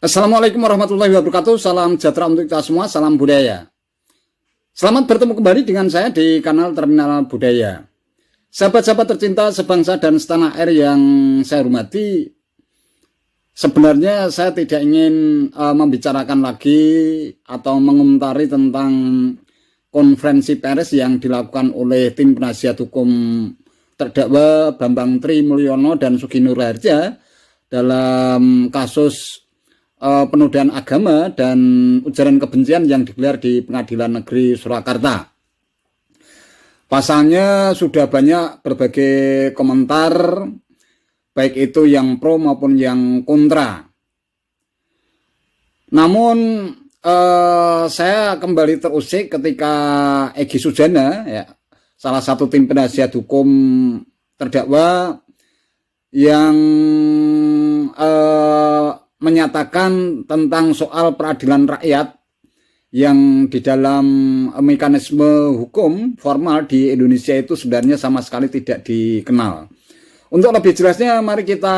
Assalamualaikum warahmatullahi wabarakatuh. Salam sejahtera untuk kita semua. Salam budaya. Selamat bertemu kembali dengan saya di kanal Terminal Budaya. Sahabat-sahabat tercinta sebangsa dan setanah air yang saya hormati, sebenarnya saya tidak ingin membicarakan lagi atau mengomentari tentang konferensi pers yang dilakukan oleh tim penasihat hukum terdakwa Bambang Tri Mulyono dan Sugi Nur Harja dalam kasus penodaan agama dan ujaran kebencian yang digelar di Pengadilan Negeri Surakarta. Pasalnya sudah banyak berbagai komentar, baik itu yang pro maupun yang kontra. Namun saya kembali terusik ketika Egy Sujana, ya, salah satu tim penasihat hukum terdakwa, yang menyatakan tentang soal peradilan rakyat yang di dalam mekanisme hukum formal di Indonesia itu sebenarnya sama sekali tidak dikenal. Untuk lebih jelasnya mari kita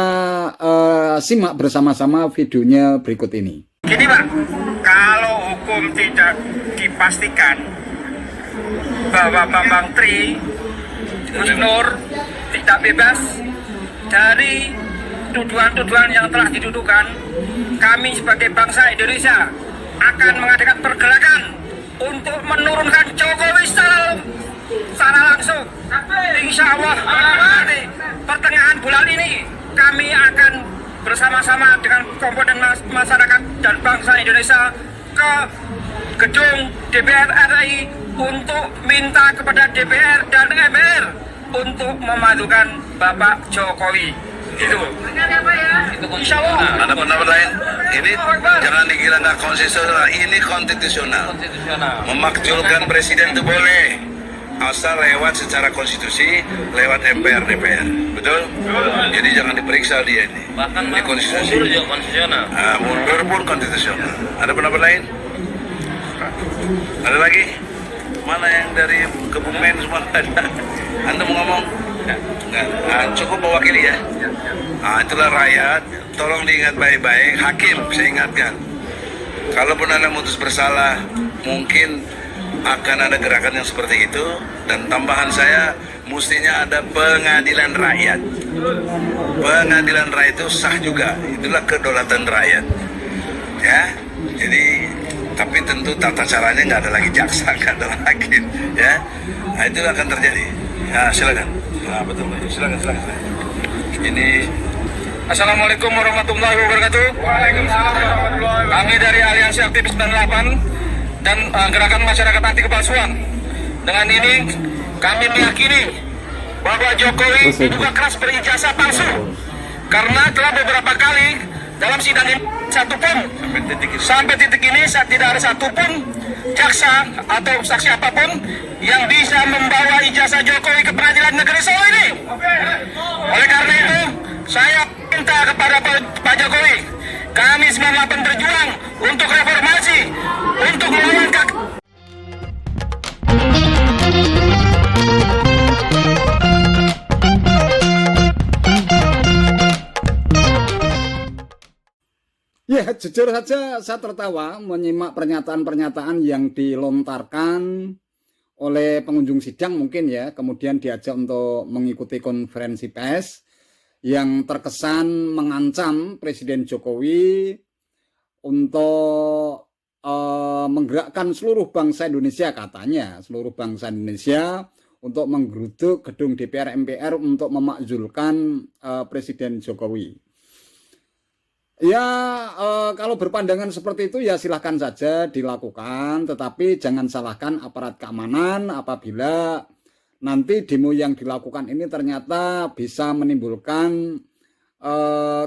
simak bersama-sama videonya berikut ini. Gini Pak, kalau hukum tidak dipastikan bahwa Bambang Tri Mulyono tidak bebas dari tuduhan-tuduhan yang telah didudukan, kami sebagai bangsa Indonesia akan mengadakan pergerakan untuk menurunkan Jokowi secara langsung. Insya Allah nanti pertengahan bulan ini kami akan bersama-sama dengan komponen masyarakat dan bangsa Indonesia ke gedung DPR RI untuk minta kepada DPR dan MPR untuk memajukan Bapak Jokowi. Itu insya Allah. Ada pendapat lain? Ini jangan dikira nggak konstitusional. Ini konstitusional. Memakzulkan presiden itu boleh, asal lewat secara konstitusi, lewat MPR DPR. Betul? Jadi jangan diperiksa dia ini. Bahkan ini konstitusi. mundur juga konstitusional. Mundur pun konstitusional. Ada pendapat lain? Ada lagi? Mana yang dari Kebumen semua ada? Anda mau ngomong? Enggak. Cukup mewakili ya. Itulah rakyat. Tolong diingat baik-baik. Hakim, saya ingatkan. Kalaupun Anda mutus bersalah, mungkin akan ada gerakan yang seperti itu. Dan tambahan saya, mestinya ada pengadilan rakyat. Pengadilan rakyat itu sah juga. Itulah kedaulatan rakyat. Ya, jadi tapi tentu tata caranya nggak ada lagi jaksa, nggak ada lagi, ya. Nah, itu akan terjadi. Ya, silakan. Nah, betul, silakan. Ini Assalamualaikum warahmatullahi wabarakatuh. Waalaikumsalam warahmatullahi wabarakatuh. Kami dari Aliansi Aktivis 98 dan Gerakan Masyarakat Anti Kepalsuan. Dengan ini kami meyakini bahwa Jokowi diduga keras berijazah palsu karena telah beberapa kali dalam sidang ini sampai titik ini tidak ada satupun jaksa atau saksi apapun yang bisa membawa ijazah Jokowi ke Pengadilan Negeri Solo ini. Oleh karena itu, saya minta kepada Pak Jokowi, kami 98 berjuang untuk reformasi, untuk melawan Ya, jujur saja saya tertawa menyimak pernyataan-pernyataan yang dilontarkan oleh pengunjung sidang mungkin ya, kemudian diajak untuk mengikuti konferensi pers yang terkesan mengancam Presiden Jokowi untuk menggerakkan seluruh bangsa Indonesia, katanya seluruh bangsa Indonesia untuk menggeruduk gedung DPR MPR untuk memakzulkan Presiden Jokowi. Ya, kalau berpandangan seperti itu ya silahkan saja dilakukan, tetapi jangan salahkan aparat keamanan apabila nanti demo yang dilakukan ini ternyata bisa menimbulkan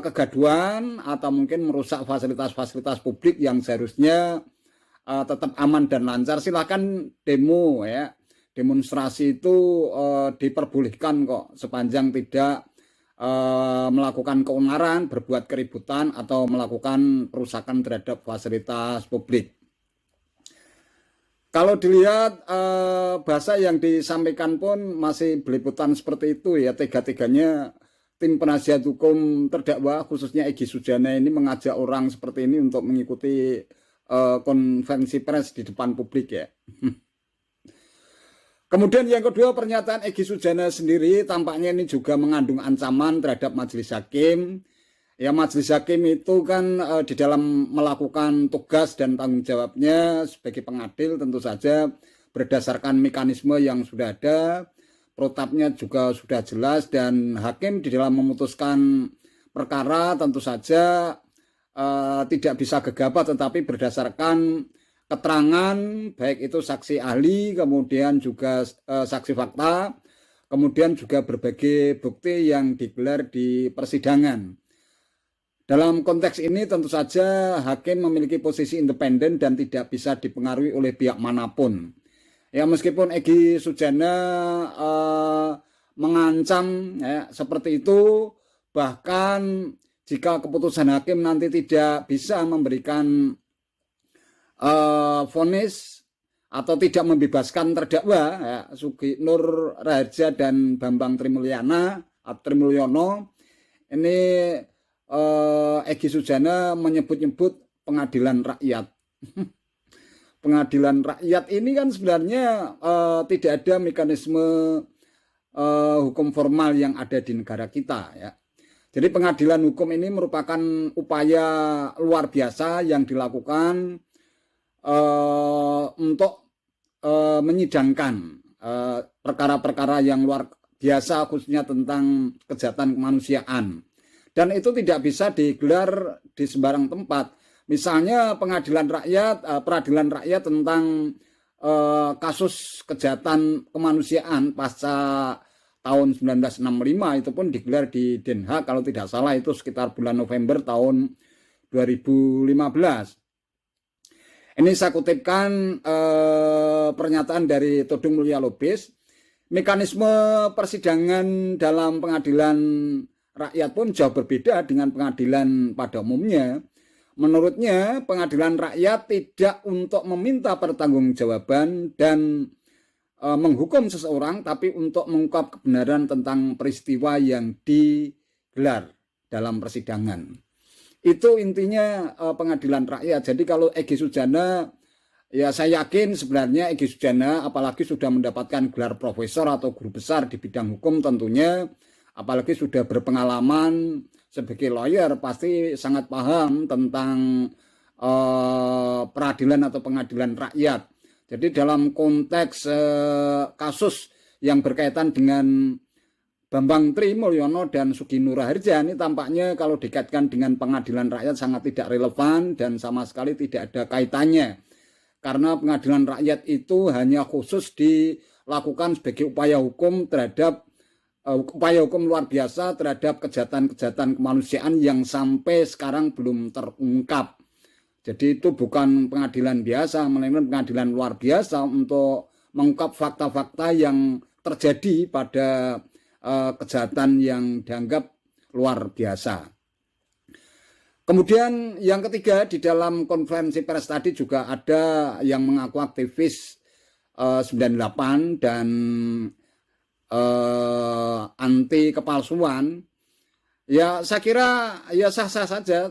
kegaduhan atau mungkin merusak fasilitas-fasilitas publik yang seharusnya tetap aman dan lancar. Silahkan demo ya, demonstrasi itu diperbolehkan kok sepanjang tidak melakukan keonaran, berbuat keributan atau melakukan perusakan terhadap fasilitas publik. Kalau dilihat bahasa yang disampaikan pun masih beliputan seperti itu ya, tega-teganya tim penasihat hukum terdakwa khususnya Egy Sujana ini mengajak orang seperti ini untuk mengikuti konferensi pers di depan publik ya. Kemudian yang kedua, pernyataan Egy Sujana sendiri tampaknya ini juga mengandung ancaman terhadap majelis hakim. Ya, majelis hakim itu kan di dalam melakukan tugas dan tanggung jawabnya sebagai pengadil tentu saja berdasarkan mekanisme yang sudah ada, protapnya juga sudah jelas, dan hakim di dalam memutuskan perkara tentu saja tidak bisa gegabah, tetapi berdasarkan keterangan baik itu saksi ahli, kemudian juga saksi fakta, kemudian juga berbagai bukti yang digelar di persidangan. Dalam konteks ini tentu saja hakim memiliki posisi independen dan tidak bisa dipengaruhi oleh pihak manapun. Ya, meskipun Egy Sujana mengancam ya, seperti itu, bahkan jika keputusan hakim nanti tidak bisa memberikan vonis atau tidak membebaskan terdakwa ya, Sugi Nur Raharja dan Bambang Trimulyono, ini Egy Sujana menyebut-nyebut pengadilan rakyat. Pengadilan rakyat ini kan sebenarnya tidak ada mekanisme hukum formal yang ada di negara kita ya. Jadi pengadilan hukum ini merupakan upaya luar biasa yang dilakukan untuk menyidangkan perkara-perkara yang luar biasa khususnya tentang kejahatan kemanusiaan, dan itu tidak bisa digelar di sembarang tempat. Misalnya pengadilan rakyat, peradilan rakyat tentang kasus kejahatan kemanusiaan pasca tahun 1965 itu pun digelar di Den Haag kalau tidak salah, itu sekitar bulan November tahun 2015. Ini saya kutipkan pernyataan dari Todung Mulya Lubis. Mekanisme persidangan dalam pengadilan rakyat pun jauh berbeda dengan pengadilan pada umumnya. Menurutnya, pengadilan rakyat tidak untuk meminta pertanggungjawaban dan menghukum seseorang, tapi untuk mengungkap kebenaran tentang peristiwa yang digelar dalam persidangan. Itu intinya pengadilan rakyat. Jadi kalau Egy Sujana, ya saya yakin sebenarnya Egy Sujana apalagi sudah mendapatkan gelar profesor atau guru besar di bidang hukum tentunya, apalagi sudah berpengalaman sebagai lawyer, pasti sangat paham tentang peradilan atau pengadilan rakyat. Jadi dalam konteks kasus yang berkaitan dengan Bambang Trimulyono dan Sugi Nur Raharja ini tampaknya kalau dikaitkan dengan pengadilan rakyat sangat tidak relevan dan sama sekali tidak ada kaitannya. Karena pengadilan rakyat itu hanya khusus dilakukan sebagai upaya hukum terhadap upaya hukum luar biasa terhadap kejahatan-kejahatan kemanusiaan yang sampai sekarang belum terungkap. Jadi itu bukan pengadilan biasa, melainkan pengadilan luar biasa untuk mengungkap fakta-fakta yang terjadi pada kejahatan yang dianggap luar biasa. Kemudian yang ketiga, di dalam konferensi pers tadi juga ada yang mengaku aktivis 98 dan anti kepalsuan. Ya saya kira ya sah-sah saja,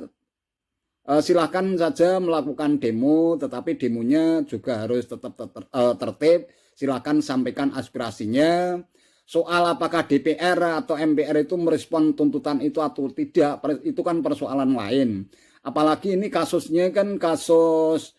silahkan saja melakukan demo, tetapi demonya juga harus tetap tertib. Silahkan sampaikan aspirasinya. Soal apakah DPR atau MPR itu merespon tuntutan itu atau tidak, itu kan persoalan lain. Apalagi ini kasusnya kan kasus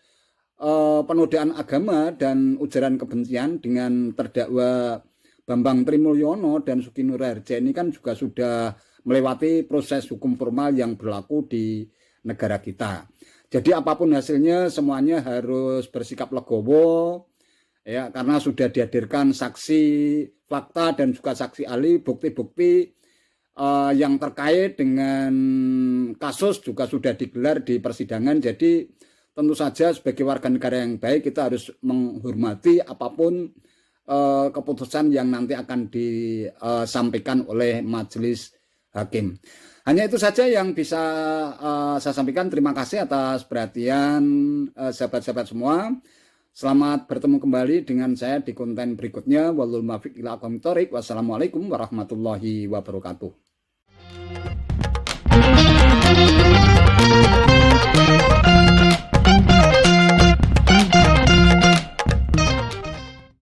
penodaan agama dan ujaran kebencian dengan terdakwa Bambang Trimulyono dan Sugi Nur Raharja ini kan juga sudah melewati proses hukum formal yang berlaku di negara kita. Jadi apapun hasilnya semuanya harus bersikap legowo. Ya, karena sudah dihadirkan saksi fakta dan juga saksi ahli, bukti-bukti yang terkait dengan kasus juga sudah digelar di persidangan. Jadi tentu saja sebagai warga negara yang baik kita harus menghormati apapun keputusan yang nanti akan disampaikan oleh majelis hakim. Hanya itu saja yang bisa saya sampaikan. Terima kasih atas perhatian sahabat-sahabat semua. Selamat bertemu kembali dengan saya di konten berikutnya. Wallahul muwaffiq ila aqwamit thoriq. Wassalamualaikum warahmatullahi wabarakatuh.